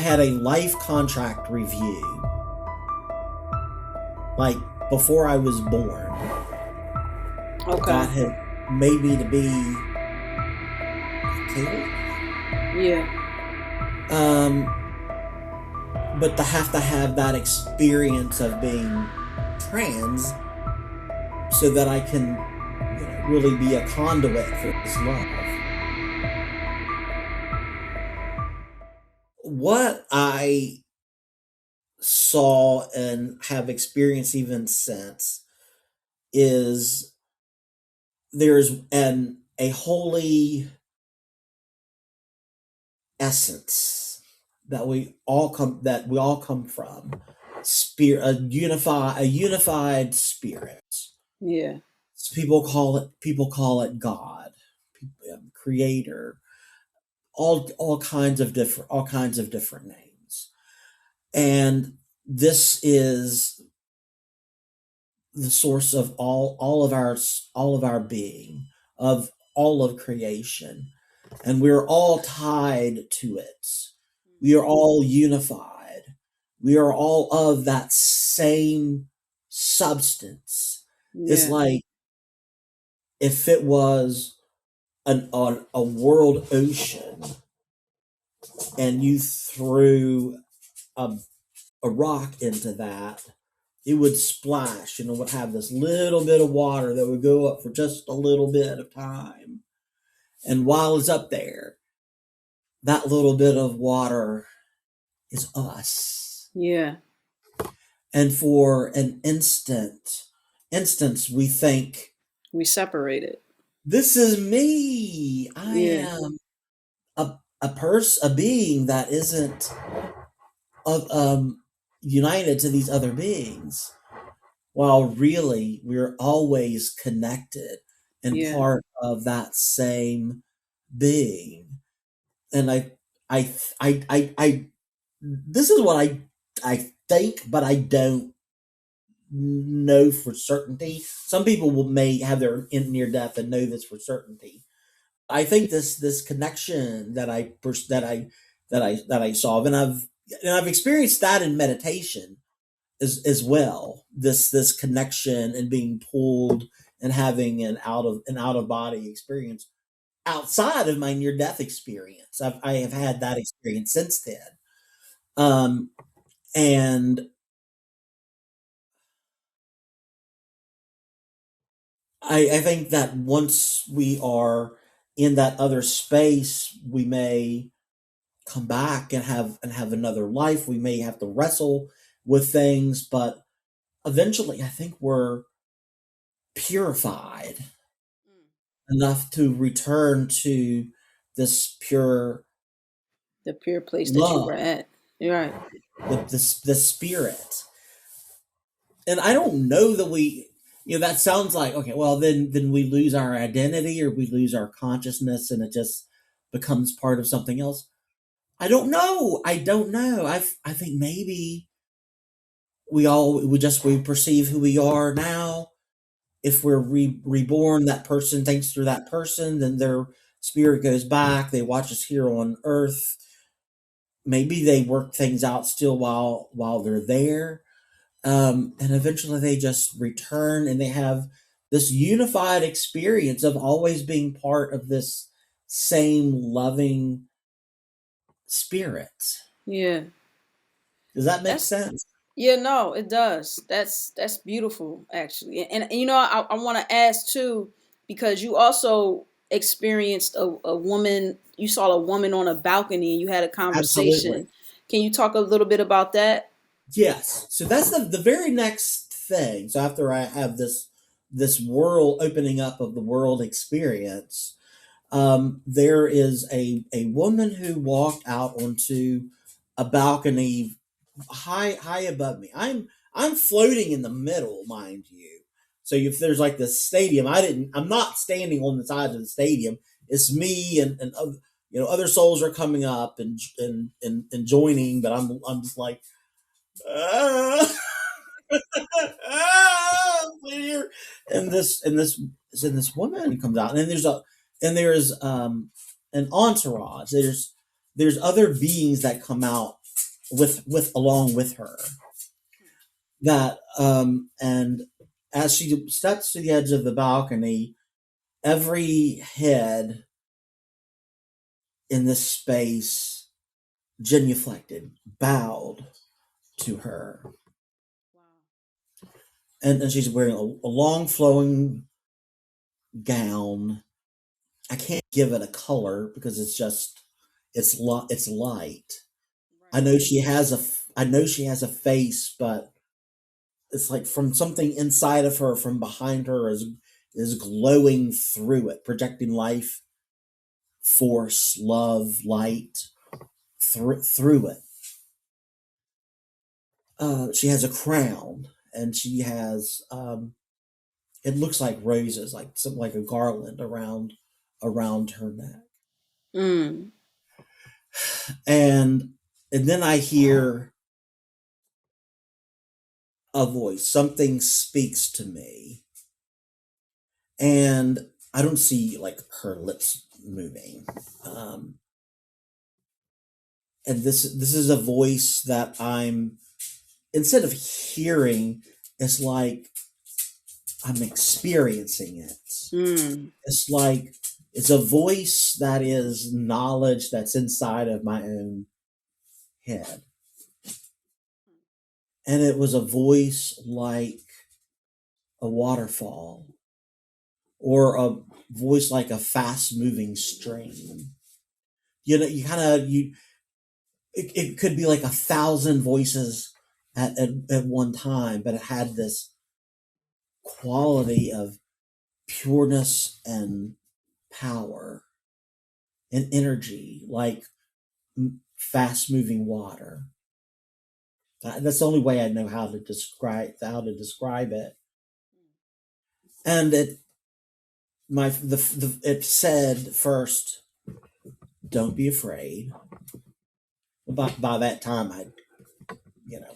had a life contract review, like before I was born. Okay. God had made me to be Kailey. Yeah. But to have that experience of being trans, so that I can, really be a conduit for this love. What I saw and have experienced even since is there's a holy essence that we all come from, spirit, a unified spirit. Yeah. So people call it God, creator, all kinds of different names. And this is the source of all of our being, of all of creation, and we're all tied to it. We are all unified. We are all of that same substance. It's Yeah. like if it was a world ocean, and you threw a, a rock into that, it would splash and it would have this little bit of water that would go up for just a little bit of time. And while it's up there, that little bit of water is us. Yeah. And for an instance, we think, We separated. this is me. I am a being that isn't united to these other beings, while really we're always connected and Yeah. part of that same being. And I this is what I think, but I don't know for certainty. Some people may have their near death and know this for certainty. I think this connection that I saw, and I've experienced that in meditation as well. This connection and being pulled and having an out of body experience outside of my near death experience. I have had that experience since then, and I think that once we are in that other space, we may come back and have another life. We may have to wrestle with things, but eventually, I think we're purified enough to return to this pure The pure place that you love, were at. You're right. the spirit. And I don't know that that sounds like, okay, well, then we lose our identity, or we lose our consciousness and it just becomes part of something else. I don't know. I think maybe we perceive who we are now. If we're reborn, that person thinks they're that person, then their spirit goes back. They watch us here on Earth. Maybe they work things out still while they're there, and eventually they just return and they have this unified experience of always being part of this same loving spirit. Yeah. Does that make That's sense? Yeah, no, it does. That's beautiful, actually. And I want to ask too, because you also experienced a woman. You saw a woman on a balcony, and you had a Absolutely. conversation. Can you talk a little bit about that? Yes. So that's the very next thing. So after I have this world opening up of the world experience, there is a woman who walked out onto a balcony high above me. I'm floating in the middle, mind you. So if there's like this stadium, I'm not standing on the sides of the stadium. It's me and other, other souls are coming up and joining, but I'm just like, ah, here. And this woman comes out, and then there's an entourage. There's other beings that come out with along with her. That and as she steps to the edge of the balcony, every head in this space genuflected, bowed to her. Wow. And she's wearing a long flowing gown. I can't give it a color because it's light. I Right. know she has a face, but it's like from something inside of her, from behind her, is glowing through it, projecting life, force, love, light through it. She has a crown, and she has it looks like roses, like something like a garland around her neck. Mm. And then I hear a voice. Something speaks to me, and I don't see like her lips moving. Um, and this is a voice that I'm, instead of hearing, it's like I'm experiencing it. Mm. It's like it's a voice that is knowledge that's inside of my own head. And it was a voice like a waterfall, or a voice like a fast moving stream. You know, you kind of you it could be like 1,000 voices at one time, but it had this quality of pureness and power and energy, like fast moving water. That's the only way I know how to describe it. And it said first, "Don't be afraid." By that time, you know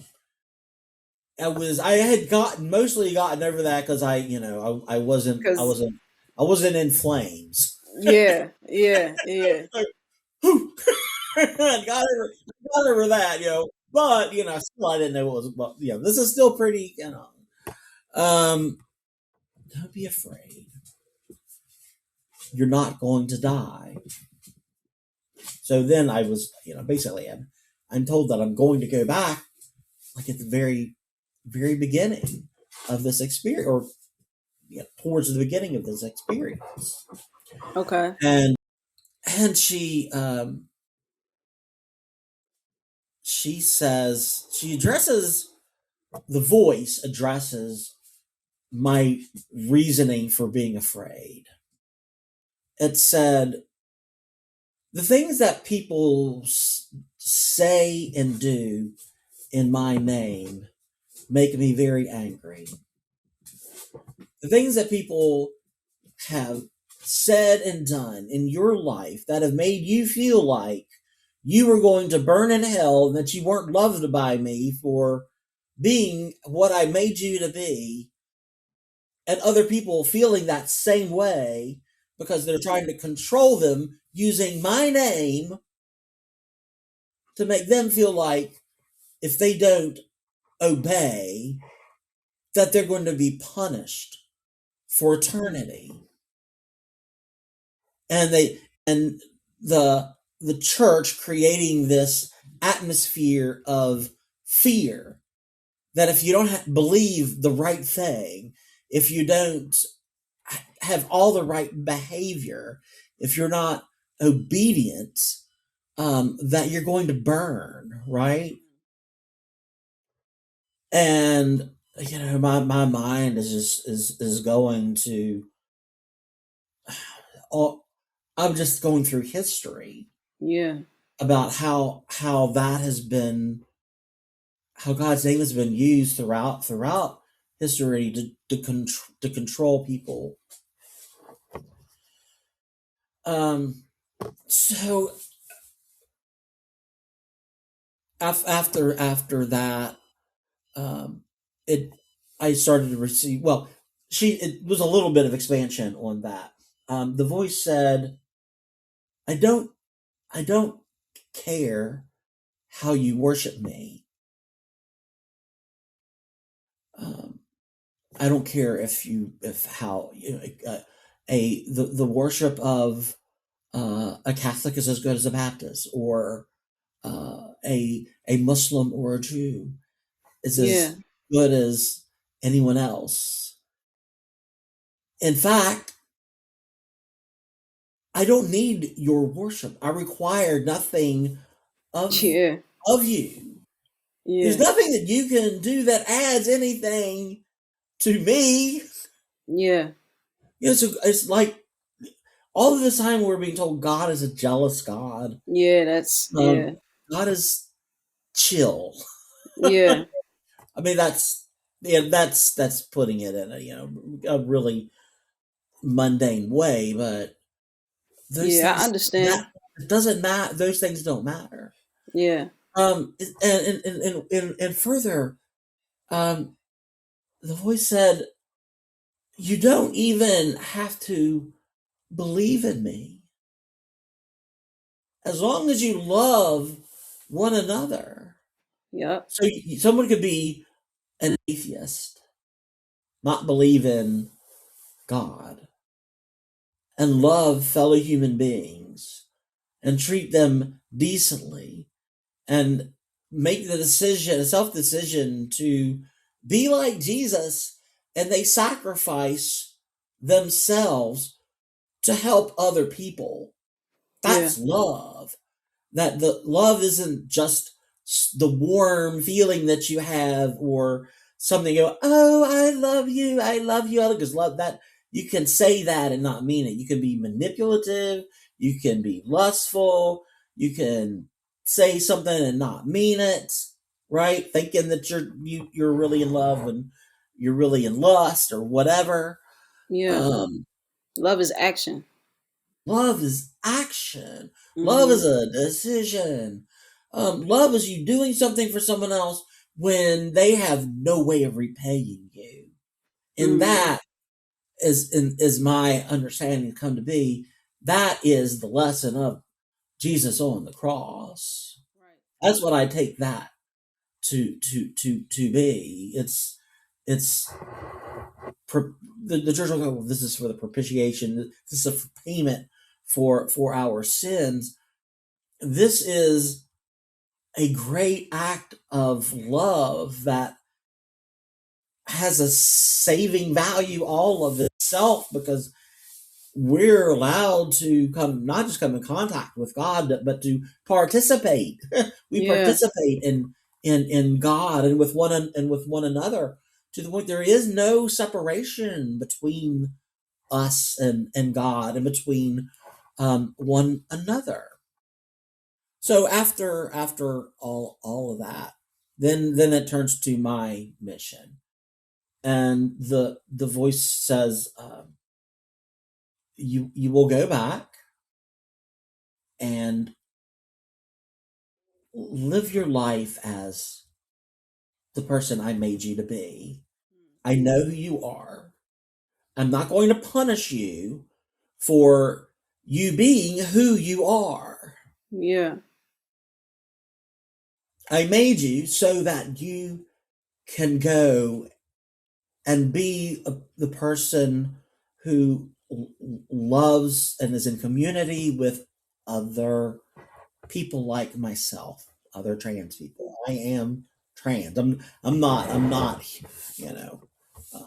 I had mostly gotten over that because I wasn't I Cause wasn't I wasn't in flames. yeah, yeah, yeah. Like, whew, got over that. But still I didn't know what was. But this is still pretty. Um, don't be afraid. You're not going to die. So then I was, basically, I'm told that I'm going to go back, like at the very, very beginning of this experience, or towards the beginning of this experience. Okay. And she says, the voice addresses my reasoning for being afraid. It said, the things that people say and do in my name make me very angry. The things that people have said and done in your life that have made you feel like you were going to burn in hell and that you weren't loved by me for being what I made you to be, and other people feeling that same way because they're trying to control them using my name to make them feel like if they don't obey, that they're going to be punished for eternity. And the church creating this atmosphere of fear, that if you don't believe the right thing, if you don't have all the right behavior, if you're not obedient, that you're going to burn, right? And my mind is just is going to all. I'm just going through history Yeah. about how that has been, how God's name has been used throughout history to control people. So after that, um, it I started to receive. Well, it was a little bit of expansion on that. The voice said, "I don't care how you worship me. Um, I don't care if how the worship of a Catholic is as good as a Baptist, or a Muslim or a Jew is Yeah. as good as anyone else. In fact, I don't need your worship. I require nothing of Yeah. of you. There's Yeah. nothing that you can do that adds anything to me. Yeah. So it's like all of the time we're being told God is a jealous God. Yeah. That's yeah. God is chill. Yeah. I mean, that's putting it in a really mundane way, but those Yeah. I things understand. that it doesn't matter. Those things don't matter. Yeah. And further, um, the voice said, "You don't even have to believe in me as long as you love one another." Yep. So someone could be an atheist, not believe in God, and love fellow human beings and treat them decently and make the decision, a self decision to be like Jesus, and they sacrifice themselves to help other people. Yeah. That's love. That the love isn't just the warm feeling that you have, or something you go, oh, I love you, because love, that you can say that and not mean it. You can be manipulative, you can be lustful, you can say something and not mean it, right? Thinking that you're really in love when you're really in lust or whatever. Yeah. um Love is action. Love is action. Love Mm-hmm. is a decision. Love is you doing something for someone else when they have no way of repaying you. And Mm-hmm. that is my understanding come to be. That is the lesson of Jesus on the cross. Right. That's what I take that to be. It's the church will go, well, this is for the propitiation. This is a payment for our sins. This is a great act of love that has a saving value all of itself, because we're allowed to come, not just come in contact with God, but to participate. We Yeah. participate in God and with one another, to the point there is no separation between us and God, and between one another. So after all of that, then it turns to my mission, and the voice says, you will go back and live your life as the person I made you to be. I know who you are. I'm not going to punish you for you being who you are. Yeah. I made you so that you can go and be the person who loves and is in community with other people like myself, other trans people. I am trans. I'm not, you know,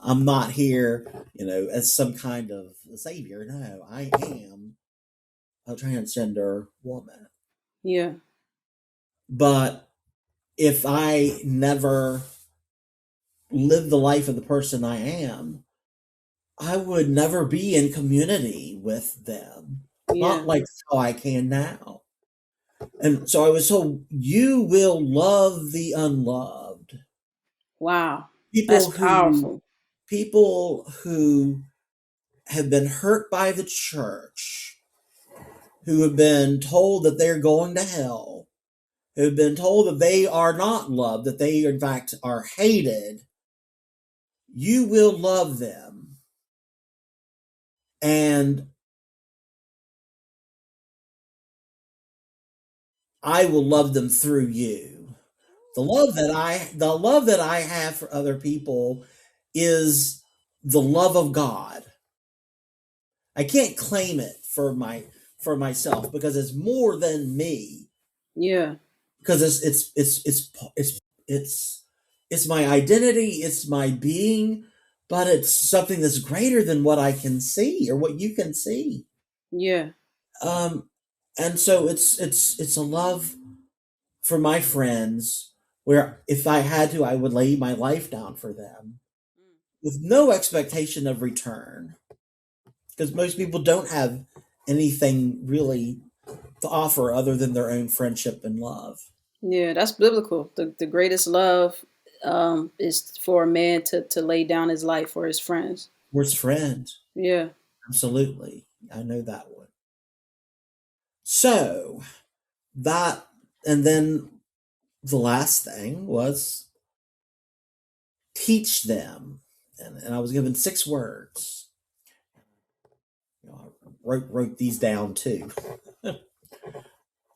I'm not here, as some kind of savior. No, I am a transgender woman. Yeah. But if I never live the life of the person I am, I would never be in community with them. Not Yeah. like how I can now. And so I was told, you will love the unloved. Wow. That's People who powerful. people who have been hurt by the church, who have been told that they're going to hell, who have been told that they are not loved, that they in fact are hated. You will love them. And I will love them through you. The love that I have for other people is the love of God. I can't claim it for myself because it's more than me. Yeah. Because it's it's my identity, it's my being, but it's something that's greater than what I can see or what you can see. Yeah. Um, and so it's a love for my friends where if I had to, I would lay my life down for them with no expectation of return because most people don't have anything really to offer other than their own friendship and love. Yeah, that's biblical. The greatest love is for a man to lay down his life for his friends. Worst friend, Yeah. absolutely. I know that one. So that, and then the last thing was teach them, and I was given 6 words. I wrote these down too.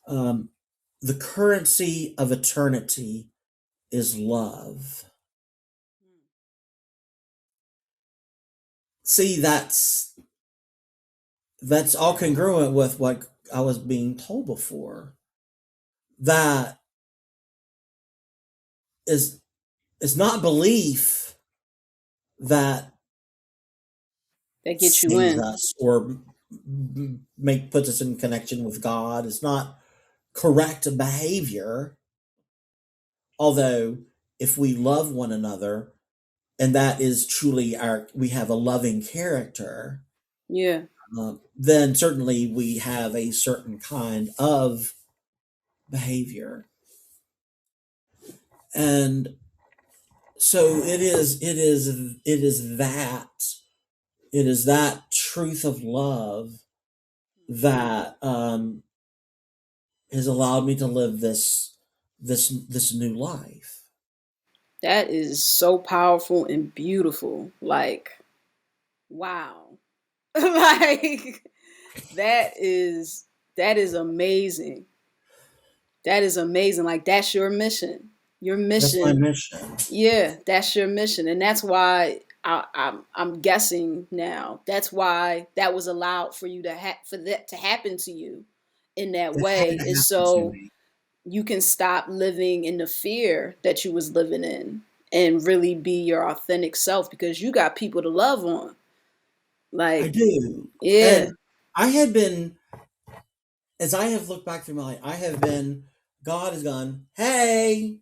um, the currency of eternity is love. See, that's all congruent with what I was being told before. That is it's not belief that That gets you saves in. us or puts us in connection with God. It's not correct behavior. Although, if we love one another, and that is truly we have a loving character, Yeah. then certainly we have a certain kind of behavior. And so it is that truth of love that has allowed me to live this new life. That is so powerful and beautiful. Like, wow. Like that is that is amazing. That is amazing. Like that's your mission. Your That's my mission. mission. Yeah, that's your mission, and that's why I'm guessing now. That's why that was allowed for you to for that to happen to you in that It had way, to is happen to so me. you can stop living in the fear that you was living in and really be your authentic self because you got people to love on. I Like, do. yeah, And I had been, as I have looked back through my life, God has gone, hey,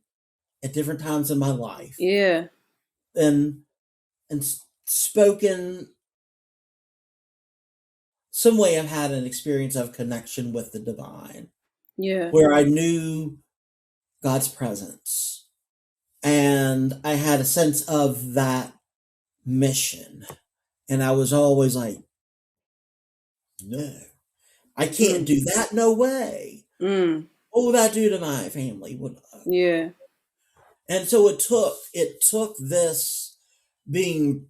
at different times in my life. yeah, And spoken some way I've had an experience of connection with the divine yeah, where I knew God's presence and I had a sense of that mission. And I was always like, no, I can't mm, do that. No way. mm, What would I do to my family? yeah, And so it took this being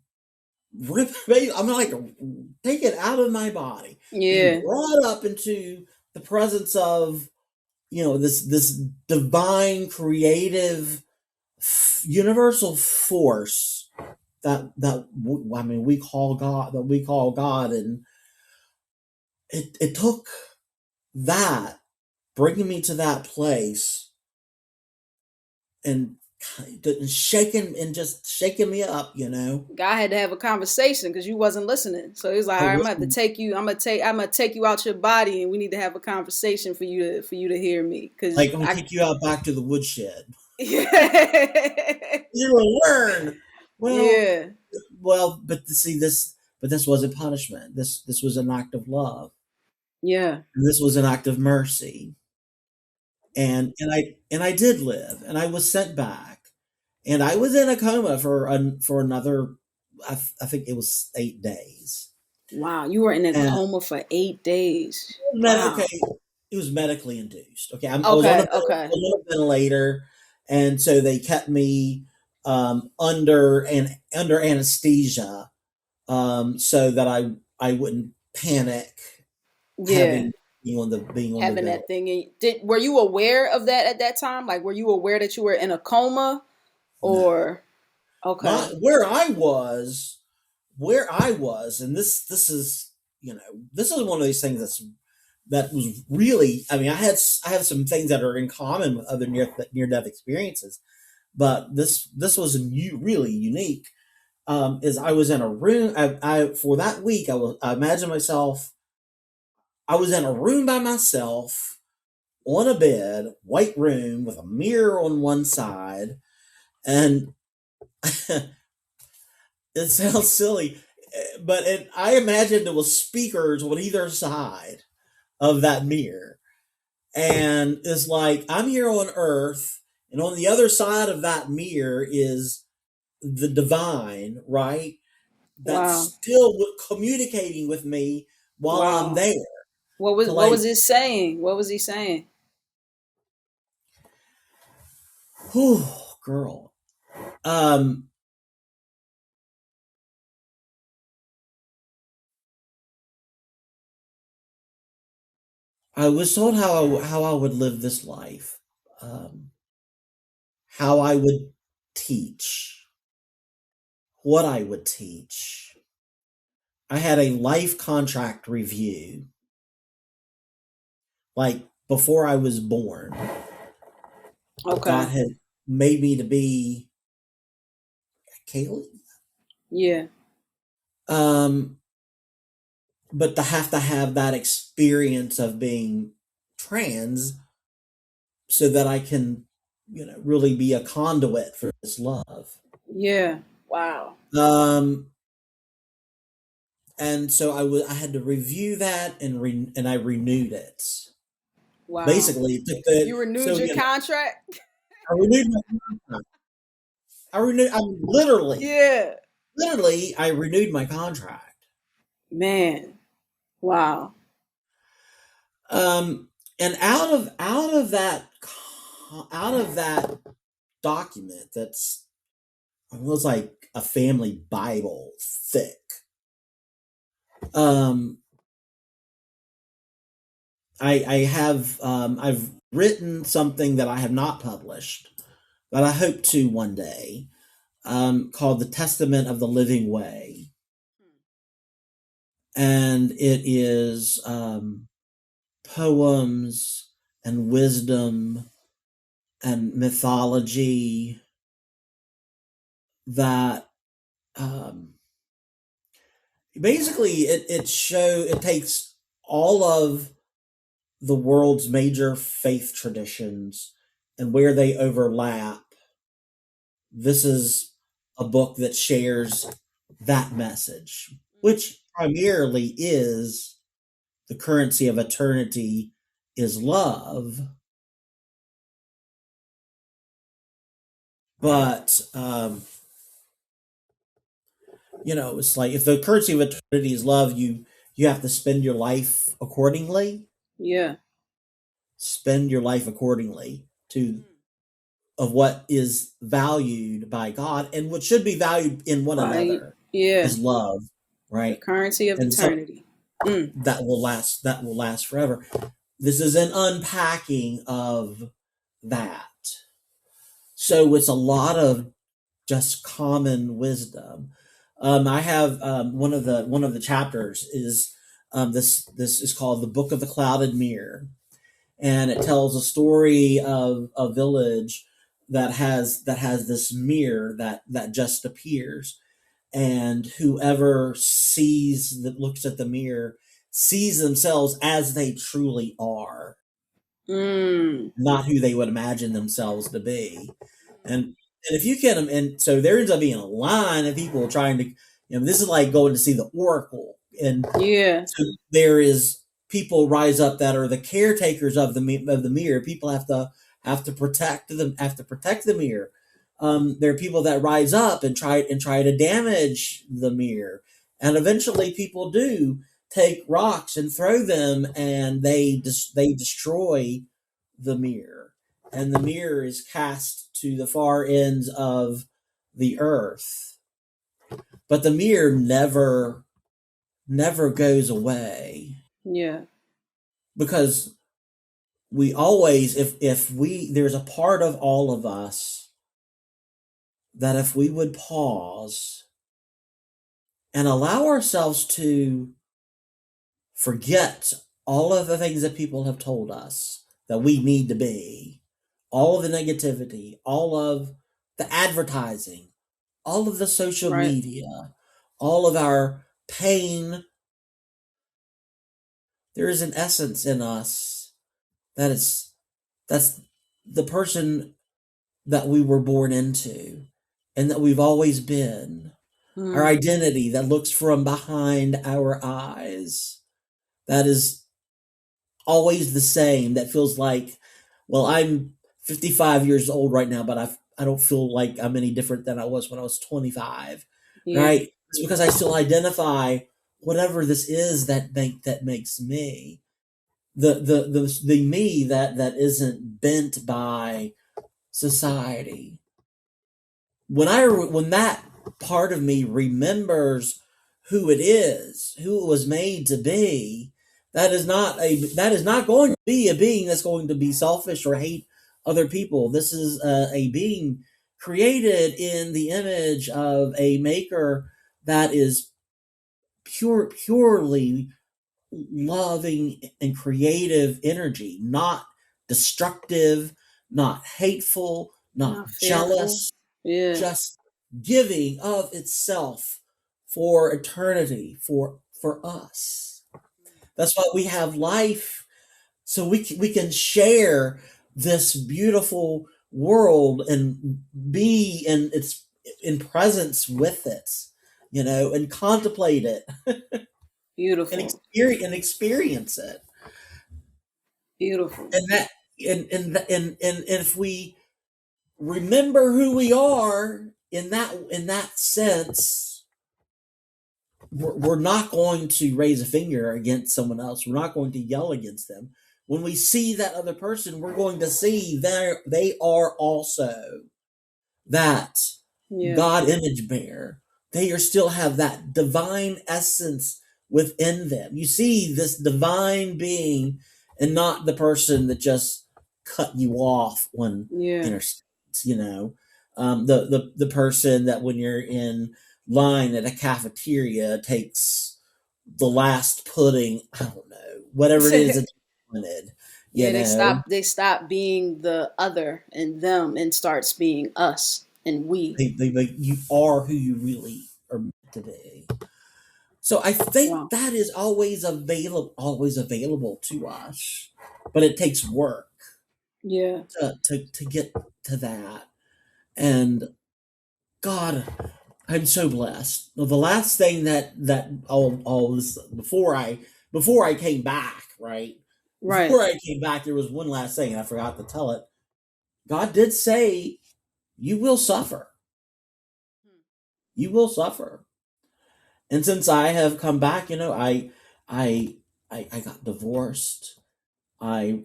ripped. I'm like taken out of my body, being yeah, brought up into the presence of this divine creative universal force I mean we call God, and it took that bringing me to that place and just shaking me up, God had to have a conversation because you wasn't listening. So he was like, I "All right, I'm gonna have to wasn't take you. I'm gonna take you out your body, and we need to have a conversation for you to hear me." Because like I'm gonna take you out back to the woodshed. yeah, You will learn. Well, yeah, but this wasn't punishment. This was an act of love. yeah. And this was an act of mercy. And I did live, and I was sent back, and I was in a coma for another. I think it was 8 days. Wow, you were in a And coma for 8 days. okay, Wow. it was medically induced. Okay, I was Okay, okay. on a ventilator, and so they kept me under anesthesia, so that I wouldn't panic Yeah, having being on the Having ventilator. that thing. Were you aware of that at that time? Like, were you aware that you were in a coma, No, or my okay? where I was, and this is this is one of these things that was really. I mean, I have some things that are in common with other near death experiences, but this was really unique. Is I was in a room. I for that week I imagine myself. I was in a room by myself on a bed, white room with a mirror on one side, and it sounds silly, but I imagined there was speakers on either side of that mirror, and it's like I'm here on Earth, and on the other side of that mirror is the divine, right? That's Wow, still communicating with me while I'm wow. there. To What like, was it saying? What was he saying? whew, girl. Um, I was told how I would live this life, um, how I would teach, what I would teach. I had a life contract review, like before I was born. God Okay. had made me to be Kailey. Yeah. Um, but to have that experience of being trans so that I can, really be a conduit for this love. Yeah. Wow. Um, and so I had to review that and I renewed it. Wow. Basically, it took the You renewed so your contract? I renewed my contract. I Yeah. literally I renewed my contract. Man. Wow. Um, and out of that document that's almost like a family Bible thick. Um, I've written something that I have not published that I hope to one day, called the Testament of the Living Way, and it is poems and wisdom and mythology that, um, basically it takes all of the world's major faith traditions and where they overlap. This is a book that shares that message, which primarily is the currency of eternity is love. But, it's like if the currency of eternity is love, you have to spend your life accordingly. Yeah. Spend your life accordingly to of what is valued by God and what should be valued in one Right. another Yeah. is love, The right? currency of And so eternity. Mm. that will last forever. This is an unpacking of that. So it's a lot of just common wisdom. I have, one of the chapters is, this is called the Book of the Clouded Mirror, and it tells a story of a village that has this mirror that just appears, and whoever sees that looks at the mirror sees themselves as they truly are, Mm. not who they would imagine themselves to be. And if you can, and so there ends up being a line of people trying to, this is like going to see the oracle, and Yeah. so there is people rise up that are the caretakers of the mirror. People have to protect them, have to protect the mirror. There are people that rise up and try to damage the mirror, and eventually people do take rocks and throw them, and they destroy the mirror, and the mirror is cast to the far ends of the earth. But the mirror never goes away. Yeah. because we always, if we, there's a part of all of us that if we would pause and allow ourselves to forget all of the things that people have told us that we need to be, all of the negativity, all of the advertising, all of the social Right. media, all of our pain, there is an essence in us that is that's the person that we were born into and that we've always been. Our Mm. identity that looks from behind our eyes. That is always the same. That feels like, well, I'm 55 years old right now, but I don't feel like I'm any different than I was when I was 25, Yeah. right? It's because I still identify whatever this is that makes me the me that isn't bent by society. When that part of me remembers who it is, who it was made to be, that is not going to be a being that's going to be selfish or hate other people. This is a being created in the image of a maker that is purely loving and creative energy, not destructive, not hateful, not Not fearful. jealous, Yeah. just giving of itself for eternity, for us. That's why we have life, so we can share this beautiful world and be in presence with it, and contemplate it Beautiful. and experience it. Beautiful. And that and if we remember who we are in that sense, we're not going to raise a finger against someone else. We're not going to yell against them. When we see that other person, we're going to see they are also that Yeah. God image bearer. They are still have that divine essence within them. You see this divine being and not the person that just cut you off on Yeah. interstates, the person that when you're in line at a cafeteria takes the last pudding, I don't know, whatever it is that you wanted, you Yeah, they know. stop being the other and them and starts being us and we. You are who you really are meant to be. So I think Wow. that is always available to us, but it takes work Yeah. to get to that. And God, I'm so blessed. Well, the last thing that all this before I came back, right? Right. Before I came back, there was one last thing, and I forgot to tell it. God did say, "You will suffer. You will suffer." And since I have come back, I I got divorced. I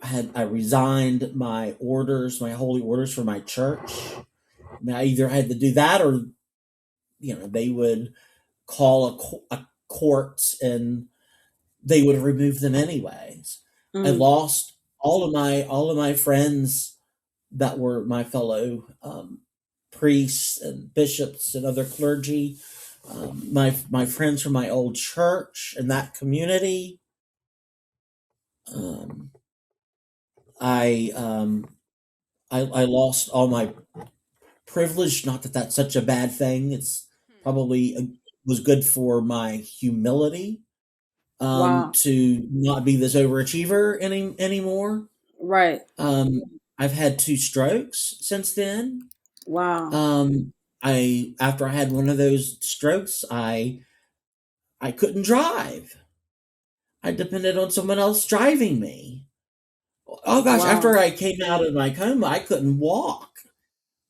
resigned my holy orders for my church. I mean, I either had to do that or they would call a court and they would remove them anyways. I Mm. lost all of my friends that were my fellow priests and bishops and other clergy. My friends from my old church and that community. Um, I I lost all my privilege. Not that that's such a bad thing. It's probably was good for my humility, Wow. to not be this overachiever anymore. Right. Um, I've had two strokes since then. Wow. Um, I after I had one of those strokes, I couldn't drive. I depended on someone else driving me. Oh gosh, Wow. after I came out of my coma, I couldn't walk.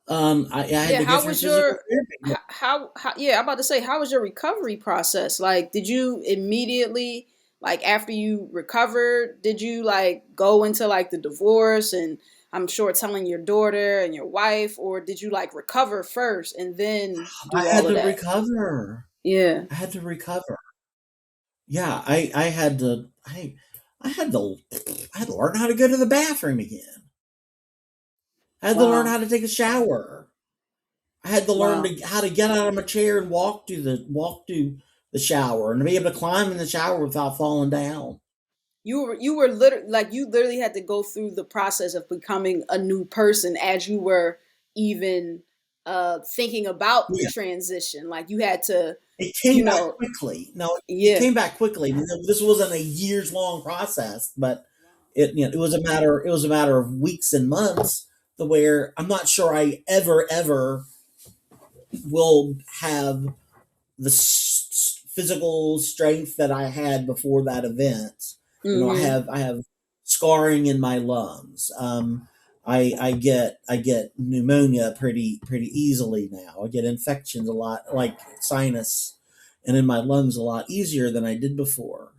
I had Yeah, to go how through was physical your therapy. how yeah, I'm about to say how was your recovery process? Like did you immediately like after you recovered, did you like go into like the divorce and I'm sure telling your daughter and your wife or did you like recover first and then I do all had of to that? recover. Yeah. I had to recover. Yeah, I had to. I had to I had to learn how to go to the bathroom again. I had to learn Wow. how to take a shower. I had to learn Wow. how to get out of my chair and walk to the shower and to be able to climb in the shower without falling down. You were literally, like, you literally had to go through the process of becoming a new person as you were even thinking about the Yeah, transition. Like, you had to, it came you back know, quickly. No, it yeah. came back quickly. This wasn't a years long process, but it was a matter of weeks and months. To where I'm not sure I ever will have the physical strength that I had before that event. Mm-hmm. I have scarring in my lungs. I get pneumonia pretty easily now. I get infections a lot, like sinus, and in my lungs a lot easier than I did before.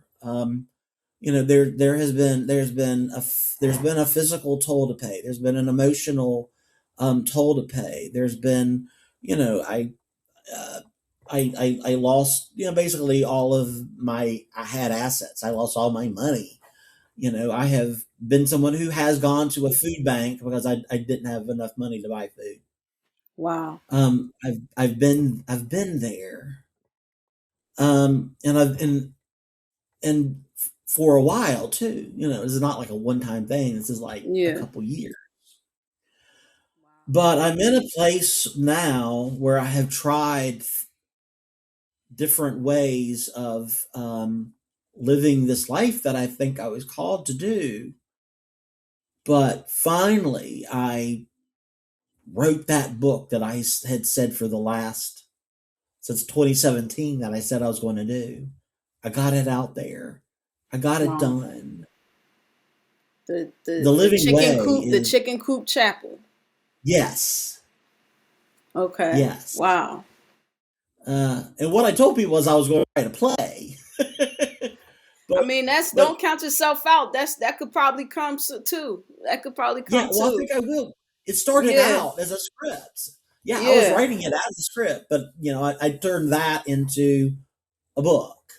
There's been a physical toll to pay. There's been an emotional toll to pay. There's been you know uh, I lost basically all of my I had assets. I lost all my money. I have been someone who has gone to a food bank because I didn't have enough money to buy food. Wow. I've been there. And and for a while too. This is not like a one time thing. This is like a Yeah. couple years. Wow. But I'm in a place now where I have tried different ways of living this life that I think I was called to do. But finally, I wrote that book that I had said for the last, since 2017, that I said I was going to do. I got it out there. I got it Wow. done. The The the the living chicken way coop, the is, chicken coop chapel. yes, Okay. yes. Wow. And what I told people was I was going to write a play. I but, mean, that's, but don't count yourself out. That could probably come too. That could probably yeah, come well, I too. think I will. It started Yeah. out as a script. Yeah, I was Yeah. writing it as a script, but I turned that into a book,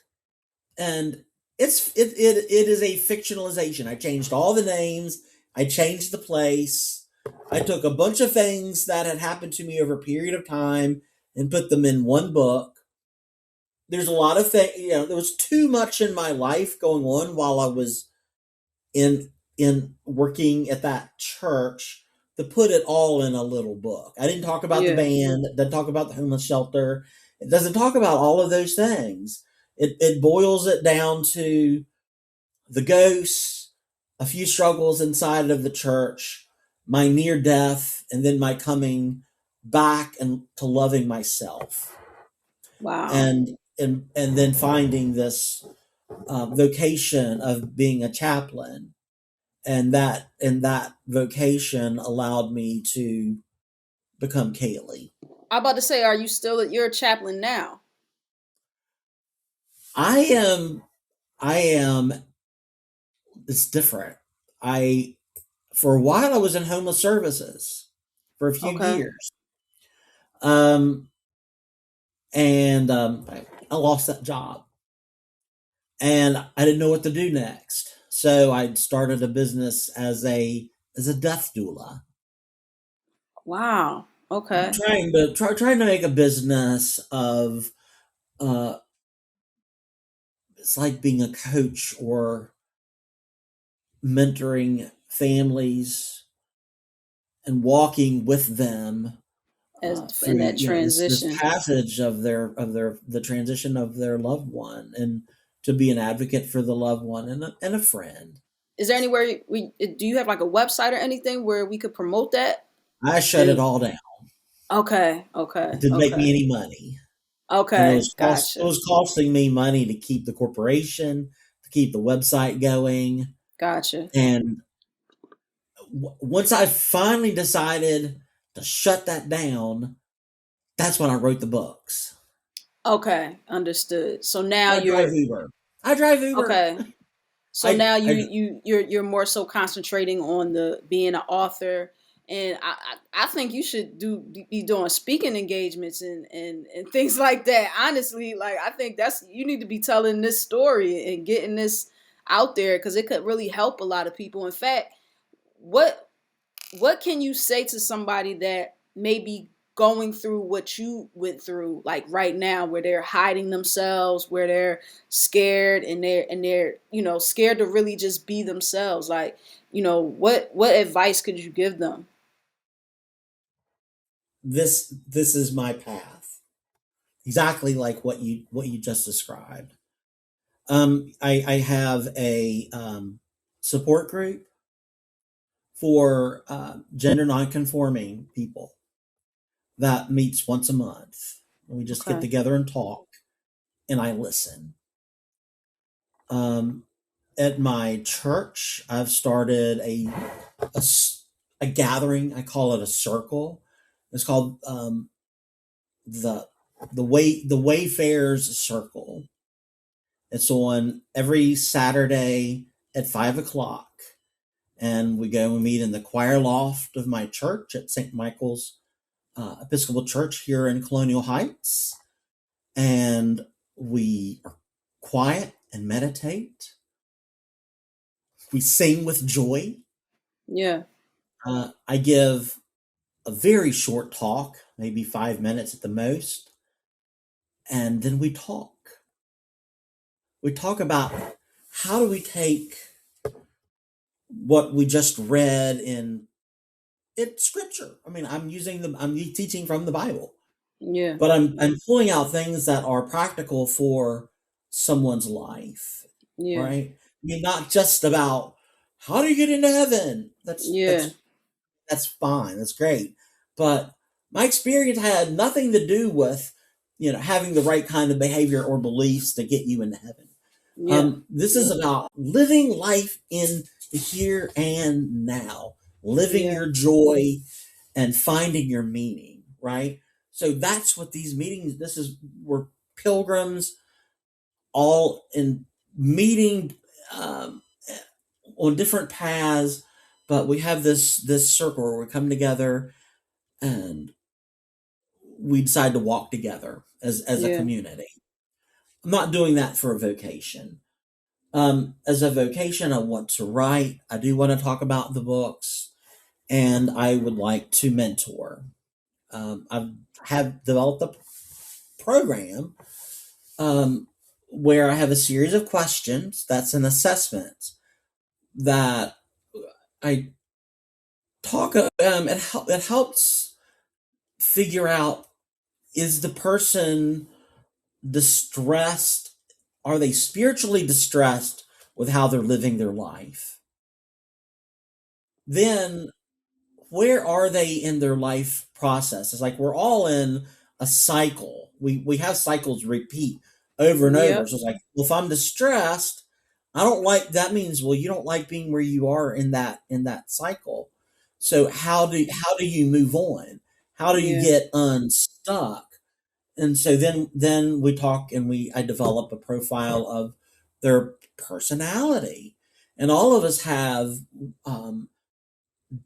and it is a fictionalization. I changed all the names. I changed the place. I took a bunch of things that had happened to me over a period of time and put them in one book. There's a lot of things. There was too much in my life going on while I was in in working at that church to put it all in a little book. I didn't talk about the Yeah. band, didn't talk about the homeless shelter. It doesn't talk about all of those things. It boils it down to the ghosts, a few struggles inside of the church, my near death, and then my coming back and to loving myself. Wow. And then finding this vocation of being a chaplain, and that vocation allowed me to become Kailey. I'm about to say, are you still, you're a chaplain now? I am. I am. It's different. I For a while I was in homeless services for a few Okay. years, um, and I lost that job, and I didn't know what to do next. So I started a business as a death doula. Wow. Okay. Trying to make a business of uh, it's like being a coach or mentoring families and walking with them As in through that this transition. passage of the transition of their loved one, and to be an advocate for the loved one and a friend. Is there anywhere we do you have like a website or anything where we could promote that? I shut it And all down. okay, It okay, didn't make me okay, any money, and okay, it gotcha, was costing me money to keep the corporation, to keep the website going. gotcha. And once I finally decided to shut that down, that's when I wrote the books. Okay, understood. So now I drive you're Uber. I drive Uber. okay. So now I you're more so concentrating on the being an author, and I think you should be doing speaking engagements and things like that. Honestly, like, I think that's, you need to be telling this story and getting this out there, because it could really help a lot of people. In fact, what what can you say to somebody that may be going through what you went through, like right now, where they're hiding themselves, where they're scared, and they're scared to really just be themselves? Like, what advice could you give them? This is my path, exactly like what you just described. I have a support group for gender nonconforming people that meets once a month. We just get Okay. together and talk, and I listen. Um, at my church, I've started a a gathering. I call it a circle. It's called the the Wayfarers Circle. It's on every Saturday at 5 o'clock, and we go and meet in the choir loft of my church at St. Michael's Episcopal Church here in Colonial Heights, and we are quiet and meditate. We sing with joy. Yeah. I give a very short talk, maybe 5 minutes at the most, and then we talk. We talk about how do we take what we just read in scripture. I mean, I'm teaching from the Bible, Yeah. but I'm pulling out things that are practical for someone's life, Yeah. right? I mean, not just about how do you get into heaven. Yeah. That's fine. That's great. But my experience had nothing to do with, having the right kind of behavior or beliefs to get you into heaven. Yeah. This is about living life in the here and now, living Yeah. your joy and finding your meaning, right? So that's what these meetings, we're pilgrims all in meeting on different paths, but we have this circle where we come together and we decide to walk together as a Yeah. community. I'm not doing that for a vocation. As a vocation, I want to write. I do want to talk about the books, and I would like to mentor. I have developed a program where I have a series of questions. That's an assessment that I talk. It helps figure out, is the person distressed? Are they spiritually distressed with how they're living their life? Then where are they in their life process? It's like we're all in a cycle. We have cycles repeat over and over. Yep. So it's like, well, if I'm distressed, I don't like that means, well, you don't like being where you are in that cycle. So how do you move on? How do you Yeah. get unstuck? And so then we talk, and I develop a profile of their personality. And all of us have um,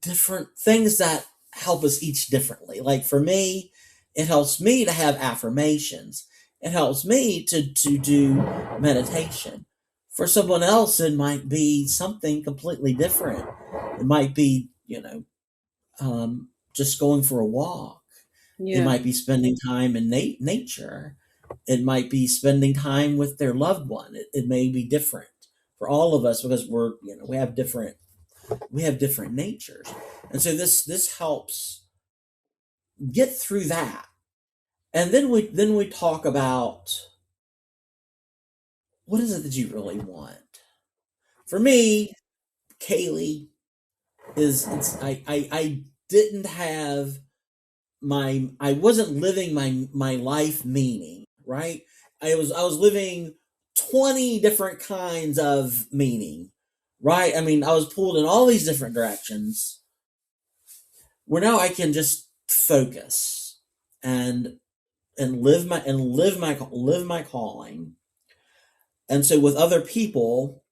different things that help us each differently. Like for me, it helps me to have affirmations. It helps me to do meditation. For someone else, it might be something completely different. It might be, just going for a walk. It Yeah. might be spending time in nature. It might be spending time with their loved one. It may be different for all of us because we have different natures, and so this helps get through that. And then we talk about, what is it that you really want. For me, Kailey, is it's I didn't have I wasn't living my life meaning, right? I was living 20 different kinds of meaning, right? I mean, I was pulled in all these different directions, where now I can just focus and live my calling. And so with other people,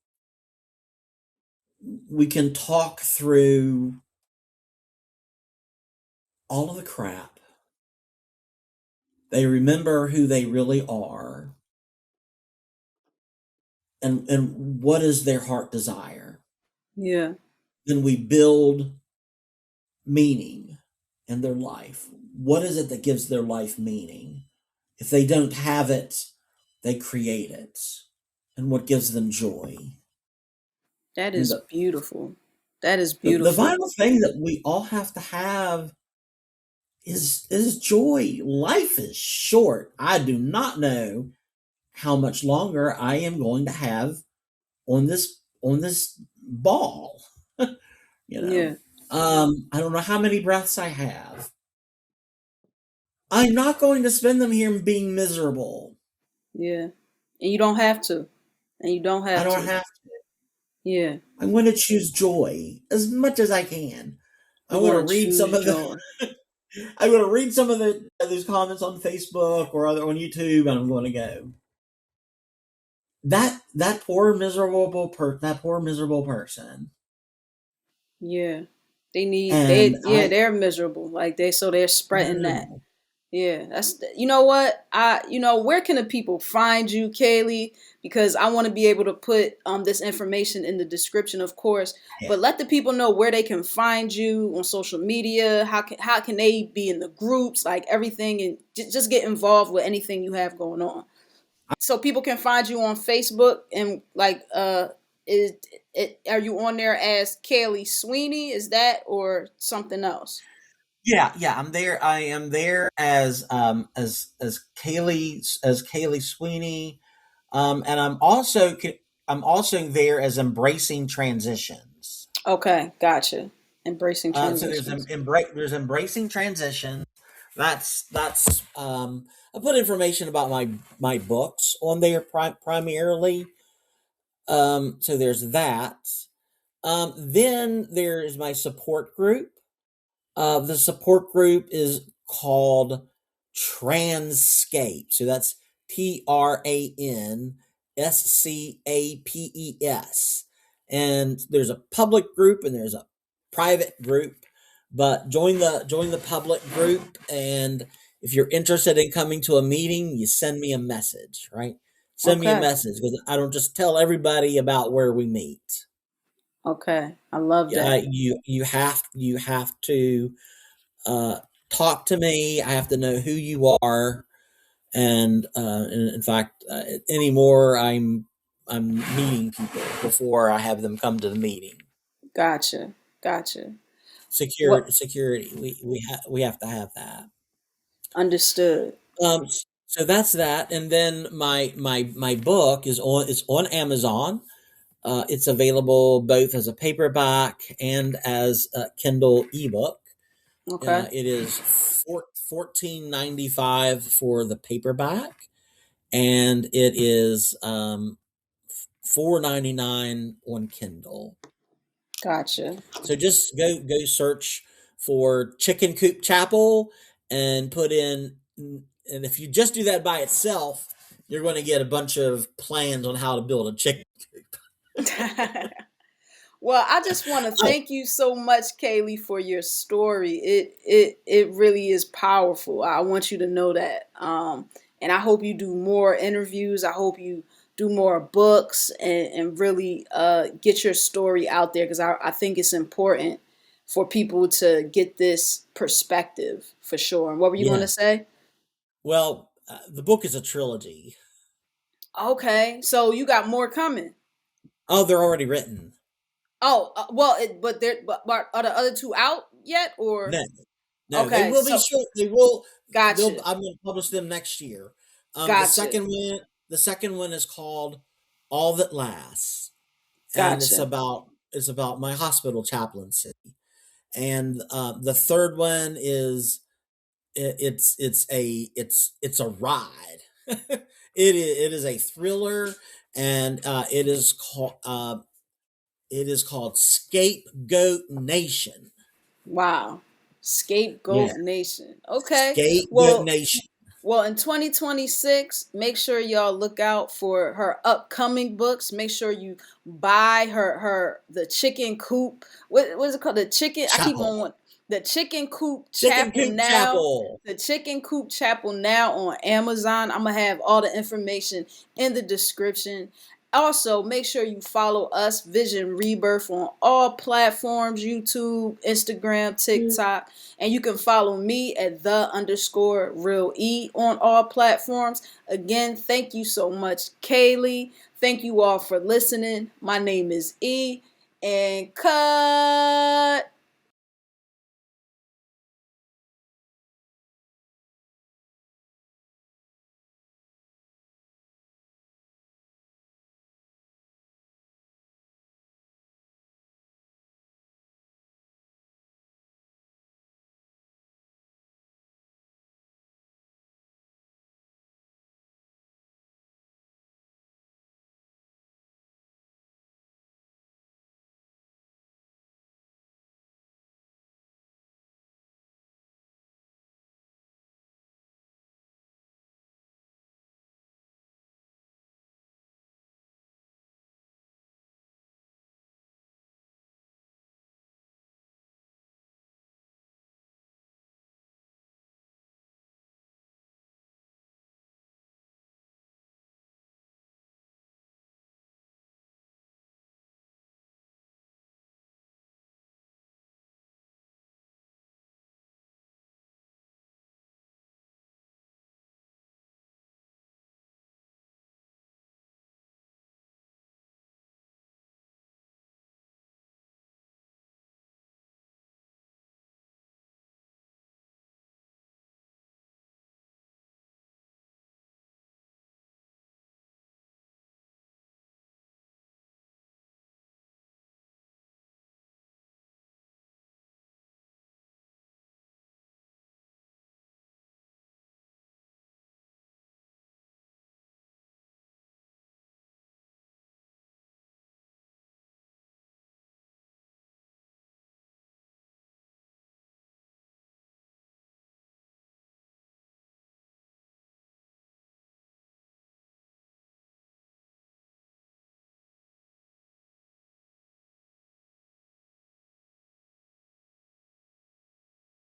we can talk through all of the crap. They remember who they really are, and what is their heart desire. Yeah. Then we build meaning in their life. What is it that gives their life meaning? If they don't have it, they create it. And what gives them joy? That I mean, is beautiful. That is the beautiful. vital thing that we all have to have is joy. Life is short. I do not know how much longer I am going to have on this ball. you know, Yeah. I don't know how many breaths I have. I'm not going to spend them here being miserable. Yeah. And you don't have to. And you don't I have don't to. have. Yeah. I'm going to choose joy as much as I can. I'm You're going to going to read some choose of the. joy. I'm going to read some of those comments on Facebook or other on YouTube, and I'm going to go. That poor miserable person. Yeah. And They're miserable. Like they're they're spreading that. miserable. Yeah, that's you know what where can the people find you, Kailey? Because I want to be able to put this information in the description, of course. Yeah. But let the people know where they can find you on social media. How can they be in the groups, like everything, and just get involved with anything you have going on. So people can find you on Facebook and like is are you on there as Kailey Sweeney? Is that or something else? Yeah, yeah, I'm there. I am there as Kailey Sweeney, and I'm also there as embracing transitions. Okay, gotcha. Embracing So there's transitions. there's embracing transition. I put information about my books on there primarily. So there's that. Then there is my support group. The support group is called Transcape. So that's TransCapes. And there's a public group and there's a private group. But join the public group, and if you're interested in coming to a meeting, you send me a message, right? Send me a Okay. message because I don't just tell everybody about where we meet. Okay. I love Yeah, that. you have to uh, talk to me. I have to know who you are, and in fact, anymore, I'm meeting people before I have them come to the meeting. Gotcha. Gotcha. Security, What security. We have to have that. understood. So that's that, and then my book is on Amazon. It's available both as a paperback and as a Kindle ebook. Okay. It is 14.95 for the paperback, and it is 4.99 on Kindle. Gotcha. So just go search for Chicken Coop Chapel and put in, and if you just do that by itself, you're going to get a bunch of plans on how to build a chicken. Well, I just want to Oh, thank you so much, Kailey, for your story. It really is powerful. I want you to know that. And I hope you do more interviews. I hope you do more books and really get your story out there because I think it's important for people to get this perspective for sure. And what were you going yeah. to say? Well, the book is a trilogy. Okay, so you got more coming. Oh, they're already written. Oh, well, but are the other two out yet or? No, no, they Okay, will be so short. They will. They'll. gotcha, I'm going to publish them next year. gotcha, The second one is called All That Lasts, and gotcha. it's about my hospital chaplaincy. And the third one is it's a ride. It is a thriller, and it is called Scapegoat Nation. Wow, Yeah, scapegoat nation. Okay, Scapegoat well, Nation. in 2026, make sure y'all look out for her upcoming books. Make sure you buy her the chicken coop. What is it called? The chicken. I keep Chapel. on the chicken coop Chicken chapel Coop now. Chapel. The chicken coop chapel now on Amazon. I'm gonna have all the information in the description. Also, make sure you follow us, Vision Rebirth, on all platforms, YouTube, Instagram, TikTok. And you can follow me at _real E on all platforms. Again, thank you so much, Kailey. Thank you all for listening. My name is E. And cut.